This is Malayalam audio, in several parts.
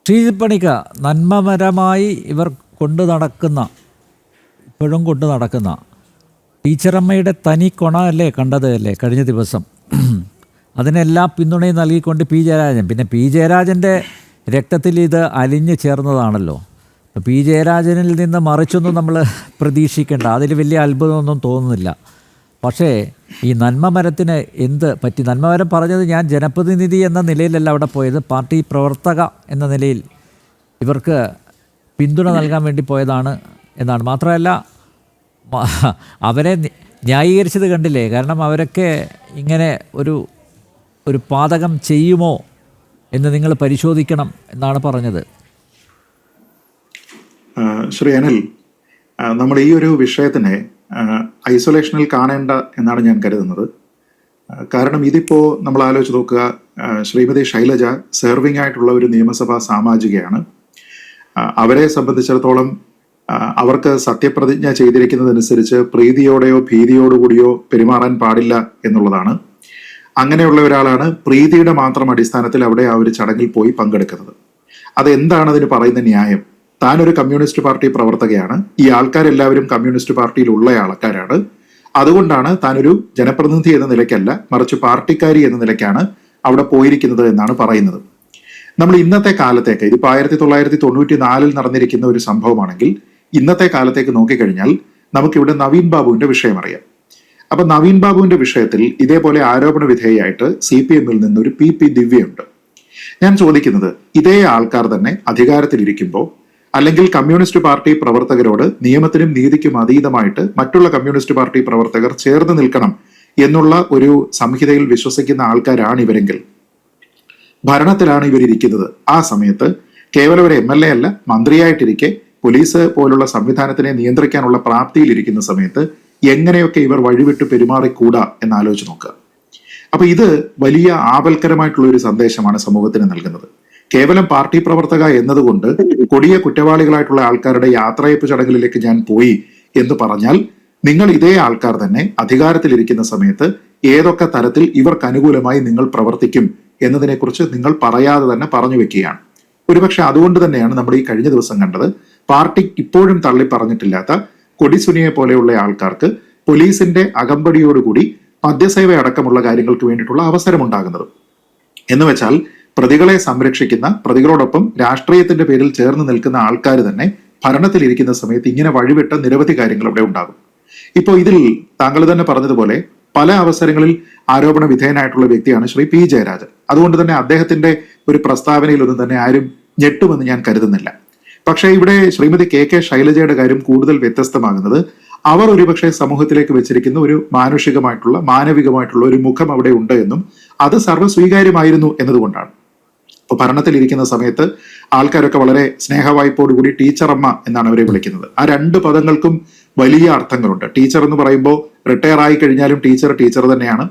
ശ്രീജിത്ത് നന്മമരമായി ഇവർ കൊണ്ടു നടക്കുന്ന, ഇപ്പോഴും കൊണ്ടു നടക്കുന്ന ടീച്ചറമ്മയുടെ തനി കൊണ അല്ലേ കണ്ടത് അല്ലേ കഴിഞ്ഞ ദിവസം. അതിനെല്ലാം പിന്തുണയും നൽകിക്കൊണ്ട് പി ജയരാജൻ. പിന്നെ പി ജയരാജൻ്റെ രക്തത്തിൽ ഇത് അലിഞ്ഞു ചേർന്നതാണല്ലോ. പി ജയരാജനിൽ നിന്ന് മറിച്ചൊന്നും നമ്മൾ പ്രതീക്ഷിക്കേണ്ട, അതിൽ വലിയ അത്ഭുതമൊന്നും തോന്നുന്നില്ല. പക്ഷേ ഈ നന്മമരത്തിന് എന്ത് പറ്റി? നന്മമരം പറഞ്ഞത് ഞാൻ ജനപ്രതിനിധി എന്ന നിലയിലല്ല അവിടെ പോയത്, പാർട്ടി പ്രവർത്തക എന്ന നിലയിൽ ഇവർക്ക് പിന്തുണ നൽകാൻ വേണ്ടി പോയതാണ് എന്നാണ്. മാത്രമല്ല അവരെ ന്യായീകരിച്ചത് കണ്ടില്ലേ? കാരണം അവരൊക്കെ ഇങ്ങനെ ഒരു പാതകം ചെയ്യുമോ എന്ന് നിങ്ങൾ പരിശോധിക്കണം എന്നാണ് പറഞ്ഞത്. ശ്രീ അനിൽ, നമ്മൾ ഈ ഒരു വിഷയത്തിനെ ഐസൊലേഷനിൽ കാണേണ്ട എന്നാണ് ഞാൻ കരുതുന്നത്. കാരണം ഇതിപ്പോൾ നമ്മൾ ആലോചിച്ച് നോക്കുക, ശ്രീമതി ശൈലജ സെർവിംഗ് ആയിട്ടുള്ള ഒരു നിയമസഭാ സാമാജികയാണ്. അവരെ സംബന്ധിച്ചിടത്തോളം അവർക്ക് സത്യപ്രതിജ്ഞ ചെയ്തിരിക്കുന്നതനുസരിച്ച് പ്രീതിയോടെയോ ഭീതിയോടു കൂടിയോ പെരുമാറാൻ പാടില്ല എന്നുള്ളതാണ്. അങ്ങനെയുള്ള ഒരാളാണ് പ്രീതിയുടെ മാത്രം അടിസ്ഥാനത്തിൽ അവിടെ ആ ഒരു ചടങ്ങിൽ പോയി പങ്കെടുക്കുന്നത്. അതെന്താണ് അതിന് പറയുന്ന ന്യായം? താനൊരു കമ്മ്യൂണിസ്റ്റ് പാർട്ടി പ്രവർത്തകയാണ്, ഈ ആൾക്കാരെല്ലാവരും കമ്മ്യൂണിസ്റ്റ് പാർട്ടിയിലുള്ള ആൾക്കാരാണ്, അതുകൊണ്ടാണ് താനൊരു ജനപ്രതിനിധി എന്ന നിലയ്ക്കല്ല മറിച്ച് പാർട്ടിക്കാരി എന്ന നിലയ്ക്കാണ് അവിടെ പോയിരിക്കുന്നത് എന്നാണ് പറയുന്നത്. നമ്മൾ ഇന്നത്തെ കാലത്തേക്ക്, ഇതിപ്പോൾ 1994 നടന്നിരിക്കുന്ന ഒരു സംഭവമാണെങ്കിൽ ഇന്നത്തെ കാലത്തേക്ക് നോക്കിക്കഴിഞ്ഞാൽ നമുക്കിവിടെ നവീൻ ബാബുവിന്റെ വിഷയം അറിയാം. അപ്പൊ നവീൻ ബാബുവിന്റെ വിഷയത്തിൽ ഇതേപോലെ ആരോപണ വിധേയമായിട്ട് CPM-ൽ നിന്ന് ഒരു PP ദിവ്യയുണ്ട്. ഞാൻ ചോദിക്കുന്നത്, ഇതേ ആൾക്കാർ തന്നെ അധികാരത്തിലിരിക്കുമ്പോൾ അല്ലെങ്കിൽ കമ്മ്യൂണിസ്റ്റ് പാർട്ടി പ്രവർത്തകരോട് നിയമത്തിനും നീതിക്കും അതീതമായിട്ട് മറ്റുള്ള കമ്മ്യൂണിസ്റ്റ് പാർട്ടി പ്രവർത്തകർ ചേർന്ന് നിൽക്കണം എന്നുള്ള ഒരു സംഹിതയിൽ വിശ്വസിക്കുന്ന ആൾക്കാരാണ് ഇവരെങ്കിൽ, ഭരണത്തിലാണ് ഇവരിയ്ക്കുന്നത്, ആ സമയത്ത് കേവലം ഒരു MLA അല്ല, മന്ത്രിയായിട്ടിരിക്കെ പോലീസ് പോലുള്ള സംവിധാനത്തിനെ നിയന്ത്രിക്കാനുള്ള പ്രാപ്തിയിലിരിക്കുന്ന സമയത്ത് എങ്ങനെയൊക്കെ ഇവർ വഴിവിട്ട് പെരുമാറിക്കൂടാ എന്നാലോചിച്ച് നോക്കുക. അപ്പൊ ഇത് വലിയ ആപൽക്കരമായിട്ടുള്ള ഒരു സന്ദേശമാണ് സമൂഹത്തിന് നൽകുന്നത്. കേവലം പാർട്ടി പ്രവർത്തക എന്നതുകൊണ്ട് കൊടിയ കുറ്റവാളികളായിട്ടുള്ള ആൾക്കാരുടെ യാത്രയപ്പ് ചടങ്ങിലേക്ക് ഞാൻ പോയി എന്ന് പറഞ്ഞാൽ, നിങ്ങൾ ഇതേ ആൾക്കാർ തന്നെ അധികാരത്തിലിരിക്കുന്ന സമയത്ത് ഏതൊക്കെ തരത്തിൽ ഇവർക്ക് അനുകൂലമായി നിങ്ങൾ പ്രവർത്തിക്കും എന്നതിനെക്കുറിച്ച് നിങ്ങൾ പറയാതെ തന്നെ പറഞ്ഞു വെക്കുകയാണ്. ഒരുപക്ഷെ അതുകൊണ്ട് തന്നെയാണ് നമ്മൾ ഈ കഴിഞ്ഞ ദിവസം കണ്ടത്, പാർട്ടി ഇപ്പോഴും തള്ളി പറഞ്ഞിട്ടില്ലാത്ത കൊടിസുനിയെ പോലെയുള്ള ആൾക്കാർക്ക് പോലീസിന്റെ അകമ്പടിയോടുകൂടി മദ്യസേവ അടക്കമുള്ള കാര്യങ്ങൾക്ക് വേണ്ടിയിട്ടുള്ള അവസരമുണ്ടാകുന്നത്. എന്ന് വെച്ചാൽ പ്രതികളെ സംരക്ഷിക്കുന്ന, പ്രതികളോടൊപ്പം രാഷ്ട്രീയത്തിന്റെ പേരിൽ ചേർന്ന് നിൽക്കുന്ന ആൾക്കാർ തന്നെ ഭരണത്തിലിരിക്കുന്ന സമയത്ത് ഇങ്ങനെ വഴിവിട്ട നിരവധി കാര്യങ്ങൾ അവിടെ ഉണ്ടാകും. ഇപ്പോൾ ഇതിൽ താങ്കൾ തന്നെ പറഞ്ഞതുപോലെ പല അവസരങ്ങളിൽ ആരോപണ വിധേയനായിട്ടുള്ള വ്യക്തിയാണ് ശ്രീ പി ജയരാജൻ. അതുകൊണ്ട് തന്നെ അദ്ദേഹത്തിന്റെ ഒരു പ്രസ്താവനയിലൊന്നും തന്നെ ആരും ഞെട്ടുമെന്ന് ഞാൻ കരുതുന്നില്ല. പക്ഷേ ഇവിടെ ശ്രീമതി KK ശൈലജയുടെ കാര്യം കൂടുതൽ വ്യത്യസ്തമാകുന്നത്, അവർ ഒരുപക്ഷെ സമൂഹത്തിലേക്ക് വെച്ചിരിക്കുന്ന ഒരു മാനവികമായിട്ടുള്ള ഒരു മുഖം അവിടെ ഉണ്ട് എന്നും അത് സർവ്വസ്വീകാര്യമായിരുന്നു എന്നതുകൊണ്ടാണ്. ഇപ്പൊ ഭരണത്തിലിരിക്കുന്ന സമയത്ത് ആൾക്കാരൊക്കെ വളരെ സ്നേഹവായ്പോടുകൂടി ടീച്ചറമ്മ എന്നാണ് അവരെ വിളിക്കുന്നത്. ആ രണ്ട് പദങ്ങൾക്കും വലിയ അർത്ഥങ്ങളുണ്ട്. ടീച്ചർ എന്ന് പറയുമ്പോൾ റിട്ടയർ ആയി കഴിഞ്ഞാലും ടീച്ചർ തന്നെയാണ്.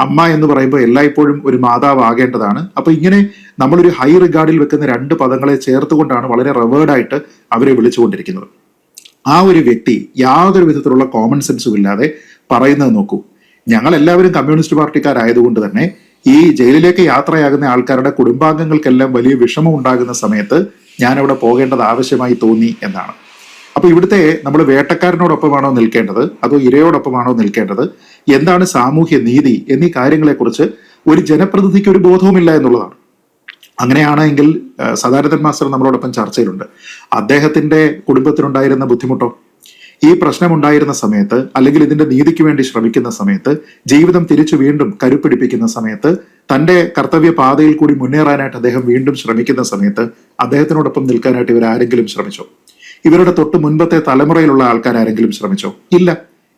അമ്മ എന്ന് പറയുമ്പോൾ എല്ലായ്പ്പോഴും ഒരു മാതാവ് ആകേണ്ടതാണ്. അപ്പൊ ഇങ്ങനെ നമ്മളൊരു ഹൈ റിഗാർഡിൽ വെക്കുന്ന രണ്ട് പദങ്ങളെ ചേർത്തുകൊണ്ടാണ് വളരെ റവേർഡായിട്ട് അവരെ വിളിച്ചുകൊണ്ടിരിക്കുന്നത്. ആ ഒരു വ്യക്തി യാതൊരു വിധത്തിലുള്ള കോമൺ സെൻസും ഇല്ലാതെ പറയുന്നത് നോക്കൂ, ഞങ്ങൾ എല്ലാവരും കമ്മ്യൂണിസ്റ്റ് പാർട്ടിക്കാരായതുകൊണ്ട് തന്നെ ഈ ജയിലിലേക്ക് യാത്രയാകുന്ന ആൾക്കാരുടെ കുടുംബാംഗങ്ങൾക്കെല്ലാം വലിയ വിഷമം ഉണ്ടാകുന്ന സമയത്ത് ഞാൻ അവിടെ പോകേണ്ടത് ആവശ്യമായി തോന്നി എന്നാണ്. അപ്പൊ ഇവിടുത്തെ നമ്മൾ വേട്ടക്കാരനോടൊപ്പമാണോ നിൽക്കേണ്ടത് അതോ ഇരയോടൊപ്പമാണോ നിൽക്കേണ്ടത്, എന്താണ് സാമൂഹ്യ നീതി എന്നീ കാര്യങ്ങളെക്കുറിച്ച് ഒരു ജനപ്രതിനിധിക്ക് ഒരു ബോധവുമില്ല എന്നുള്ളതാണ്. അങ്ങനെയാണെങ്കിൽ സദാനന്ദൻ മാസ്റ്റർ നമ്മളോടൊപ്പം ചർച്ചയിലുണ്ട്. അദ്ദേഹത്തിന്റെ കുടുംബത്തിനുണ്ടായിരുന്ന ബുദ്ധിമുട്ടോ, ഈ പ്രശ്നമുണ്ടായിരുന്ന സമയത്ത് അല്ലെങ്കിൽ ഇതിന്റെ നീതിക്ക് വേണ്ടി ശ്രമിക്കുന്ന സമയത്ത്, ജീവിതം തിരിച്ചു വീണ്ടും കരുപ്പിടിപ്പിക്കുന്ന സമയത്ത്, തന്റെ കർത്തവ്യ പാതയിൽ കൂടി മുന്നേറാനായിട്ട് അദ്ദേഹം വീണ്ടും ശ്രമിക്കുന്ന സമയത്ത് അദ്ദേഹത്തിനോടൊപ്പം നിൽക്കാനായിട്ട് ഇവരാരെങ്കിലും ശ്രമിച്ചോ? ഇവരുടെ തൊട്ട് മുൻപത്തെ തലമുറയിലുള്ള ആൾക്കാരെങ്കിലും ശ്രമിച്ചോ? ഇല്ല.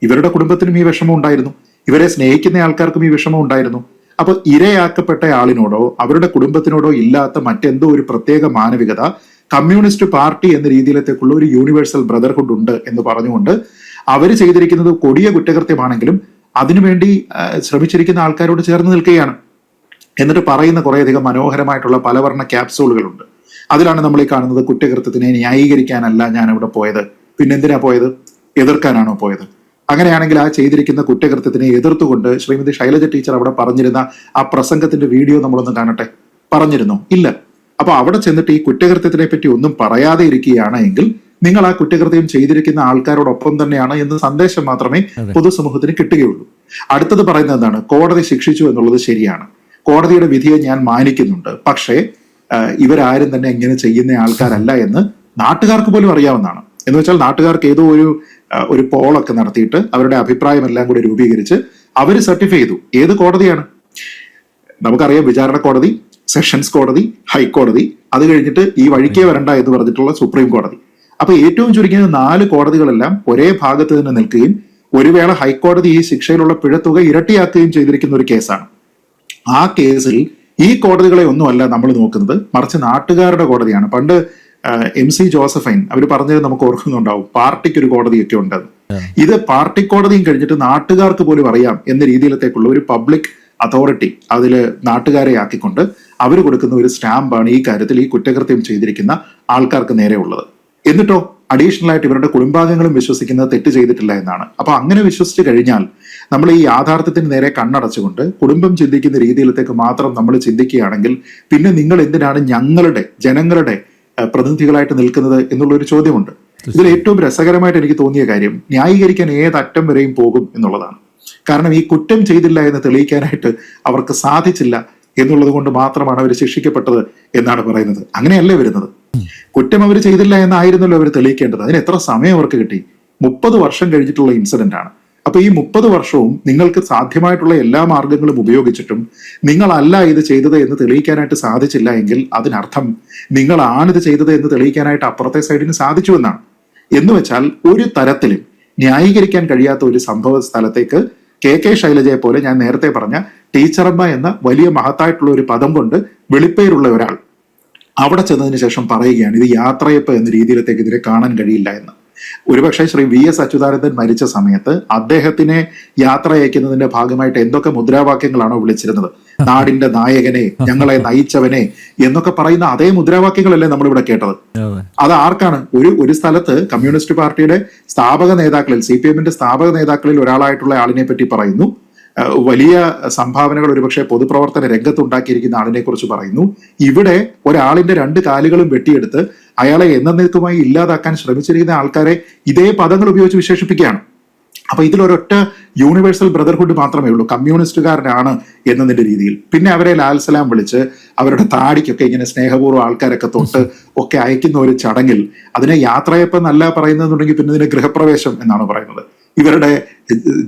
ഇവരുടെ കുടുംബത്തിനും ഈ വിഷമം ഉണ്ടായിരുന്നു, ഇവരെ സ്നേഹിക്കുന്ന ആൾക്കാർക്കും ഈ വിഷമം ഉണ്ടായിരുന്നു. അപ്പൊ ഇരയാക്കപ്പെട്ട ആളിനോടോ അവരുടെ കുടുംബത്തിനോടോ ഇല്ലാത്ത മറ്റെന്തോ ഒരു പ്രത്യേക മാനവികത കമ്മ്യൂണിസ്റ്റ് പാർട്ടി എന്ന രീതിയിലത്തേക്കുള്ള ഒരു യൂണിവേഴ്സൽ ബ്രദർഹുഡ് ഉണ്ട് എന്ന് പറഞ്ഞുകൊണ്ട് അവർ ചെയ്തിരിക്കുന്നത് കൊടിയ കുറ്റകൃത്യമാണെങ്കിലും അതിനുവേണ്ടി ശ്രമിച്ചിരിക്കുന്ന ആൾക്കാരോട് ചേർന്ന് നിൽക്കുകയാണ്. എന്നിട്ട് പറയുന്ന കുറേയധികം മനോഹരമായിട്ടുള്ള പലവർണ്ണ ക്യാപ്സൂളുകളുണ്ട്. അതിലാണ് നമ്മൾ ഈ കാണുന്നത്, കുറ്റകൃത്യത്തിനെ ന്യായീകരിക്കാനല്ല ഞാൻ അവിടെ പോയത്, പിന്നെന്തിനാ പോയത്? എതിർക്കാനാണോ പോയത്? അങ്ങനെയാണെങ്കിൽ ആ ചെയ്തിരിക്കുന്ന കുറ്റകൃത്യത്തിനെ എതിർത്തുകൊണ്ട് ശ്രീമതി ശൈലജ ടീച്ചർ അവിടെ പറഞ്ഞിരുന്ന ആ പ്രസംഗത്തിന്റെ വീഡിയോ നമ്മളൊന്ന് കാണട്ടെ. പറഞ്ഞിരുന്നോ? ഇല്ല. അപ്പൊ അവിടെ ചെന്നിട്ട് ഈ കുറ്റകൃത്യത്തിനെ പറ്റി ഒന്നും പറയാതെ ഇരിക്കുകയാണ് എങ്കിൽ നിങ്ങൾ ആ കുറ്റകൃത്യം ചെയ്തിരിക്കുന്ന ആൾക്കാരോടൊപ്പം തന്നെയാണ് എന്ന സന്ദേശം മാത്രമേ പൊതുസമൂഹത്തിന് കിട്ടുകയുള്ളൂ. അടുത്തത് പറയുന്നത് എന്താണ്? കോടതി ശിക്ഷിച്ചു എന്നുള്ളത് ശരിയാണ്, കോടതിയുടെ വിധിയെ ഞാൻ മാനിക്കുന്നുണ്ട്, പക്ഷേ ഇവരാരും തന്നെ ഇങ്ങനെ ചെയ്യുന്ന ആൾക്കാരല്ല എന്ന് നാട്ടുകാർക്ക് പോലും അറിയാവുന്നതാണ്. എന്ന് വെച്ചാൽ നാട്ടുകാർക്ക് ഏതോ ഒരു പോളൊക്കെ നടത്തിയിട്ട് അവരുടെ അഭിപ്രായം എല്ലാം കൂടി രൂപീകരിച്ച് അവർ സർട്ടിഫൈ ചെയ്തു. ഏത് കോടതിയാണ്? നമുക്കറിയാം, വിചാരണ കോടതി, സെഷൻസ് കോടതി, ഹൈക്കോടതി, അത് കഴിഞ്ഞിട്ട് ഈ വഴിക്കേ വരണ്ട എന്ന് പറഞ്ഞിട്ടുള്ള സുപ്രീം കോടതി. അപ്പൊ ഏറ്റവും ചുരുങ്ങിയത് 4 കോടതികളെല്ലാം ഒരേ ഭാഗത്ത് തന്നെ നിൽക്കുകയും ഒരു വേള ഹൈക്കോടതി ഈ ശിക്ഷയിലുള്ള പിഴത്തുക ഇരട്ടിയാക്കുകയും ചെയ്തിരിക്കുന്ന ഒരു കേസാണ്. ആ കേസിൽ ഈ കോടതികളെ ഒന്നുമല്ല നമ്മൾ നോക്കുന്നത്, മറിച്ച് നാട്ടുകാരുടെ കോടതിയാണ്. പണ്ട് MC ജോസഫൈൻ അവർ പറഞ്ഞത് നമുക്ക് ഓർക്കുന്നുണ്ടാവും, പാർട്ടിക്ക് ഒരു കോടതിയൊക്കെ ഉണ്ടെന്ന്. ഇത് പാർട്ടി കോടതിയും കഴിഞ്ഞിട്ട് നാട്ടുകാർക്ക് പോലും അറിയാം എന്ന രീതിയിലത്തേക്കുള്ള ഒരു പബ്ലിക് അതോറിറ്റി അതിൽ നാട്ടുകാരെ ആക്കിക്കൊണ്ട് അവർ കൊടുക്കുന്ന ഒരു സ്റ്റാമ്പാണ് ഈ കാര്യത്തിൽ ഈ കുറ്റകൃത്യം ചെയ്തിരിക്കുന്ന ആൾക്കാർക്ക് നേരെ ഉള്ളത്. എന്നിട്ടോ അഡീഷണൽ ആയിട്ട് ഇവരുടെ കുടുംബാംഗങ്ങളും വിശ്വസിക്കുന്നത് തെറ്റ് ചെയ്തിട്ടില്ല എന്നാണ്. അപ്പൊ അങ്ങനെ വിശ്വസിച്ച് കഴിഞ്ഞാൽ നമ്മൾ ഈ യാഥാർത്ഥ്യത്തിന് നേരെ കണ്ണടച്ചുകൊണ്ട് കുടുംബം ചിന്തിക്കുന്ന രീതിയിലത്തേക്ക് മാത്രം നമ്മൾ ചിന്തിക്കുകയാണെങ്കിൽ പിന്നെ നിങ്ങൾ എന്തിനാണ് ജനങ്ങളുടെ പ്രതിനിധികളായിട്ട് നിൽക്കുന്നത് എന്നുള്ള ഒരു ചോദ്യമുണ്ട്. ഇതിൽ ഏറ്റവും രസകരമായിട്ട് എനിക്ക് തോന്നിയ കാര്യം ന്യായീകരിക്കാൻ ഏതറ്റം വരെയും പോകും എന്നുള്ളതാണ്. കാരണം ഈ കുറ്റം ചെയ്തില്ല എന്ന് തെളിയിക്കാനായിട്ട് അവർക്ക് സാധിച്ചില്ല എന്നുള്ളത് കൊണ്ട് മാത്രമാണ് അവർ ശിക്ഷിക്കപ്പെട്ടത് എന്നാണ് പറയുന്നത്. അങ്ങനെയല്ലേ വരുന്നത്. കുറ്റം അവർ ചെയ്തില്ല എന്നായിരുന്നല്ലോ അവർ തെളിയിക്കേണ്ടത്. അതിന് എത്ര സമയം അവർക്ക് കിട്ടി? 30 വർഷം കഴിഞ്ഞിട്ടുള്ള ഇൻസിഡന്റ് ആണ്. അപ്പൊ ഈ 30 വർഷവും നിങ്ങൾക്ക് സാധ്യമായിട്ടുള്ള എല്ലാ മാർഗങ്ങളും ഉപയോഗിച്ചിട്ടും നിങ്ങളല്ല ഇത് ചെയ്തത് എന്ന് തെളിയിക്കാനായിട്ട് സാധിച്ചില്ല എങ്കിൽ അതിനർത്ഥം നിങ്ങളാണ് ഇത് ചെയ്തത് എന്ന് തെളിയിക്കാനായിട്ട് അപ്പുറത്തെ സൈഡിന് സാധിച്ചു എന്നാണ്. എന്ന് വെച്ചാൽ ഒരു തരത്തിലും ന്യായീകരിക്കാൻ കഴിയാത്ത ഒരു സംഭവ സ്ഥലത്തേക്ക് KK ശൈലജയെ പോലെ ഞാൻ നേരത്തെ പറഞ്ഞ ടീച്ചറമ്മ എന്ന വലിയ മഹത്തായിട്ടുള്ള ഒരു പദം കൊണ്ട് വെളിപ്പേരുള്ള ഒരാൾ അവിടെ ചെന്നതിന് ശേഷം പറയുകയാണ് ഇത് യാത്രയപ്പ് എന്ന രീതിയിലത്തേക്ക് ഇതിനെ കാണാൻ കഴിയില്ല എന്ന്. ഒരുപക്ഷെ ശ്രീ VS അച്യുതാനന്ദൻ മരിച്ച സമയത്ത് അദ്ദേഹത്തിനെ യാത്ര അയക്കുന്നതിന്റെ ഭാഗമായിട്ട് എന്തൊക്കെ മുദ്രാവാക്യങ്ങളാണോ വിളിച്ചിരുന്നത്, നാടിന്റെ നായകനെ, ഞങ്ങളെ നയിച്ചവനെ എന്നൊക്കെ പറയുന്ന അതേ മുദ്രാവാക്യങ്ങളല്ലേ നമ്മളിവിടെ കേട്ടത്. അത് ആർക്കാണ്? ഒരു സ്ഥലത്ത് കമ്മ്യൂണിസ്റ്റ് പാർട്ടിയുടെ സ്ഥാപക നേതാക്കളിൽ, CPM-ന്റെ സ്ഥാപക നേതാക്കളിൽ ഒരാളായിട്ടുള്ള ആളിനെ പറ്റി പറയുന്നു, വലിയ സംഭാവനകൾ ഒരുപക്ഷെ പൊതുപ്രവർത്തന രംഗത്തുണ്ടാക്കിയിരിക്കുന്ന ആളിനെ കുറിച്ച് പറയുന്നു. ഇവിടെ ഒരാളിന്റെ 2 കാലുകളും വെട്ടിയെടുത്ത് അയാളെ എന്നേക്കുമായി ഇല്ലാതാക്കാൻ ശ്രമിച്ചിരിക്കുന്ന ആൾക്കാരെ ഇതേ പദങ്ങൾ ഉപയോഗിച്ച് വിശേഷിപ്പിക്കുകയാണ്. അപ്പൊ ഇതിലൊരൊറ്റ യൂണിവേഴ്സൽ ബ്രദർഹുഡ് മാത്രമേ ഉള്ളൂ, കമ്മ്യൂണിസ്റ്റുകാരനാണ് എന്നതിന്റെ രീതിയിൽ. പിന്നെ അവരെ ലാൽസലാം വിളിച്ച് അവരുടെ താടിക്കൊക്കെ ഇങ്ങനെ സ്നേഹപൂർവ്വം ആൾക്കാരൊക്കെ തൊട്ട് ഒക്കെ അയക്കുന്ന ഒരു ചടങ്ങിൽ അതിനെ യാത്രയപ്പെന്നല്ല പറയുന്നതെന്നുണ്ടെങ്കിൽ പിന്നെ ഇതിന് ഗൃഹപ്രവേശം എന്നാണ് പറയുന്നത്. ഇവരുടെ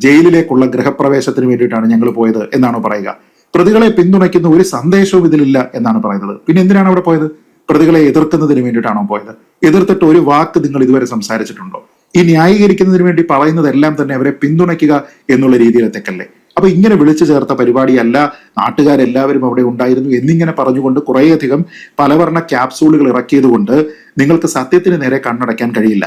ജയിലിലേക്കുള്ള ഗൃഹപ്രവേശത്തിന് വേണ്ടിയിട്ടാണ് ഞങ്ങൾ പോയത് എന്നാണ് പറയുക. പ്രതികളെ പിന്തുണയ്ക്കുന്ന ഒരു സന്ദേശവും ഇതിലില്ല എന്നാണ് പറയുന്നത്. പിന്നെ എന്തിനാണ് അവിടെ പോയത്? പ്രതികളെ എതിർക്കുന്നതിന് വേണ്ടിയിട്ടാണോ പോയത്? എതിർത്തിട്ട് ഒരു വാക്ക് നിങ്ങൾ ഇതുവരെ സംസാരിച്ചിട്ടുണ്ടോ? ഈ ന്യായീകരിക്കുന്നതിന് വേണ്ടി പറയുന്നതെല്ലാം തന്നെ അവരെ പിന്തുണയ്ക്കുക എന്നുള്ള രീതിയിലെത്തേക്കല്ലേ. അപ്പൊ ഇങ്ങനെ വിളിച്ചു ചേർത്ത പരിപാടിയല്ല, നാട്ടുകാരെല്ലാവരും അവിടെ ഉണ്ടായിരുന്നു എന്നിങ്ങനെ പറഞ്ഞുകൊണ്ട് കുറേയധികം പലവർണ്ണ ക്യാപ്സൂളുകൾ ഇറക്കിയത് കൊണ്ട് നിങ്ങൾക്ക് സത്യത്തിന് നേരെ കണ്ണടയ്ക്കാൻ കഴിയില്ല.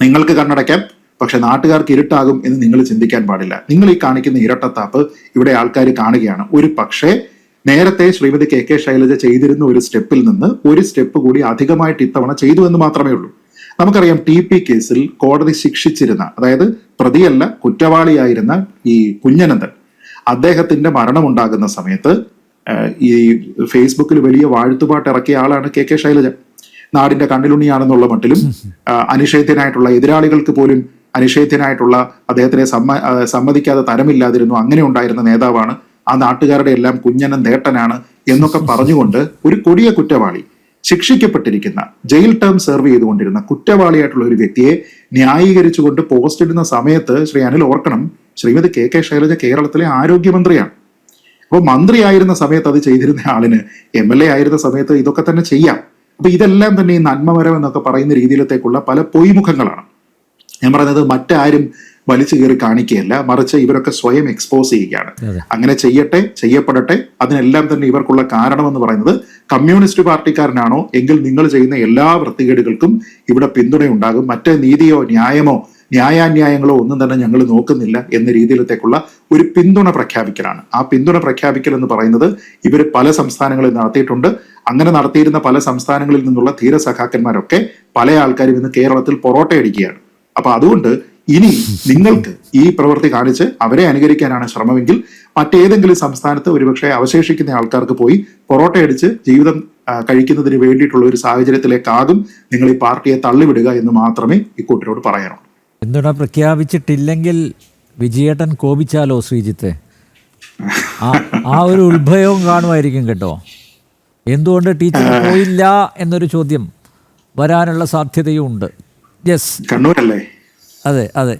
നിങ്ങൾക്ക് കണ്ണടയ്ക്കാം, പക്ഷെ നാട്ടുകാർക്ക് ഇരുട്ടാകും എന്ന് നിങ്ങൾ ചിന്തിക്കാൻ പാടില്ല. നിങ്ങൾ ഈ കാണിക്കുന്ന ഇരട്ടത്താപ്പ് ഇവിടെ ആൾക്കാർ കാണുകയാണ്. ഒരു പക്ഷേ നേരത്തെ ശ്രീമതി KK ശൈലജ ചെയ്തിരുന്ന ഒരു സ്റ്റെപ്പിൽ നിന്ന് ഒരു സ്റ്റെപ്പ് കൂടി അധികമായിട്ട് ഇത്തവണ ചെയ്തു എന്ന് മാത്രമേ ഉള്ളൂ. നമുക്കറിയാം TP കേസിൽ കോടതി ശിക്ഷിച്ചിരുന്ന, അതായത് പ്രതിയല്ല കുറ്റവാളിയായിരുന്ന ഈ കുഞ്ഞനന്ദൻ, അദ്ദേഹത്തിന്റെ മരണമുണ്ടാകുന്ന സമയത്ത് ഈ ഫേസ്ബുക്കിൽ വലിയ വാഴ്ത്തുപാട്ട് ഇറക്കിയ ആളാണ് KK ശൈലജ. നാടിന്റെ കണ്ണിലുണ്ണിയാണെന്നുള്ള മട്ടിലും അനിഷേധ്യനായിട്ടുള്ള എതിരാളികൾക്ക് പോലും അനിഷേധ്യനായിട്ടുള്ള അദ്ദേഹത്തിനെ സമ്മതിക്കാതെ തരമില്ലാതിരുന്നു, അങ്ങനെ ഉണ്ടായിരുന്ന നേതാവാണ്, ആ നാട്ടുകാരുടെ എല്ലാം കുഞ്ഞനൻ നേട്ടനാണ് എന്നൊക്കെ പറഞ്ഞുകൊണ്ട് ഒരു കൊടിയ കുറ്റവാളി, ശിക്ഷിക്കപ്പെട്ടിരിക്കുന്ന, ജയിൽ ടേം സെർവ് ചെയ്തുകൊണ്ടിരുന്ന കുറ്റവാളിയായിട്ടുള്ള ഒരു വ്യക്തിയെ ന്യായീകരിച്ചുകൊണ്ട് പോസ്റ്റ് ഇടുന്ന സമയത്ത് ശ്രീ അനിൽ ഓർക്കണം, ശ്രീമതി KK ശൈലജ കേരളത്തിലെ ആരോഗ്യമന്ത്രിയാണ്. അപ്പോൾ മന്ത്രിയായിരുന്ന സമയത്ത് അത് ചെയ്തിരുന്ന ആളിന് MLA ആയിരുന്ന സമയത്ത് ഇതൊക്കെ തന്നെ ചെയ്യാം. അപ്പൊ ഇതെല്ലാം തന്നെ ഈ നന്മമരം എന്നൊക്കെ പറയുന്ന രീതിയിലത്തേക്കുള്ള പല പൊയ്മുഖങ്ങളാണ്. ഞാൻ പറഞ്ഞത് മറ്റാരും വലിച്ചു കയറി കാണിക്കുകയല്ല, മറിച്ച് ഇവരൊക്കെ സ്വയം എക്സ്പോസ് ചെയ്യുകയാണ്. അങ്ങനെ ചെയ്യപ്പെടട്ടെ. അതിനെല്ലാം തന്നെ ഇവർക്കുള്ള കാരണമെന്ന് പറയുന്നത് കമ്മ്യൂണിസ്റ്റ് പാർട്ടിക്കാരനാണോ എങ്കിൽ നിങ്ങൾ ചെയ്യുന്ന എല്ലാ വൃത്തികേടുകൾക്കും ഇവിടെ പിന്തുണയുണ്ടാകും. മറ്റേ നീതിയോ ന്യായമോ ന്യായാന്യായങ്ങളോ ഒന്നും തന്നെ ഞങ്ങൾ നോക്കുന്നില്ല എന്ന രീതിയിലത്തേക്കുള്ള ഒരു പിന്തുണ പ്രഖ്യാപിക്കലാണ്. ആ പിന്തുണ പ്രഖ്യാപിക്കൽ എന്ന് പറയുന്നത് ഇവർ പല സംസ്ഥാനങ്ങളിൽ നടത്തിയിട്ടുണ്ട്. അങ്ങനെ നടത്തിയിരുന്ന പല സംസ്ഥാനങ്ങളിൽ നിന്നുള്ള ധീര സഖാക്കന്മാരൊക്കെ പല ആൾക്കാരും ഇന്ന് കേരളത്തിൽ പൊറോട്ട അടിക്കുകയാണ്. അപ്പൊ അതുകൊണ്ട് ഇനി നിങ്ങൾക്ക് ഈ പ്രവൃത്തി കാണിച്ച് അവരെ അനുകരിക്കാനാണ് ശ്രമമെങ്കിൽ മറ്റേതെങ്കിലും സംസ്ഥാനത്ത് ഒരുപക്ഷെ അവശേഷിക്കുന്ന ആൾക്കാർക്ക് പോയി പൊറോട്ട അടിച്ച് ജീവിതം കഴിക്കുന്നതിന് വേണ്ടിയിട്ടുള്ള ഒരു സാഹചര്യത്തിലേക്കാകും നിങ്ങൾ ഈ പാർട്ടിയെ തള്ളിവിടുക എന്ന് മാത്രമേ ഇക്കൂട്ടരോട് പറയാനുള്ളൂ. പിന്തുണ പ്രഖ്യാപിച്ചിട്ടില്ലെങ്കിൽ വിജയേട്ടൻ കോപിച്ചാലോ ശ്രീജിത്തെ? ആ ഒരു ഉത്ഭവവും കാണുമായിരിക്കും കേട്ടോ. എന്തുകൊണ്ട് ടീച്ചർ പോയില്ല എന്നൊരു ചോദ്യം വരാനുള്ള സാധ്യതയും ഉണ്ട്. യെസ്, കണ്ണൂരല്ലേ? അതെ.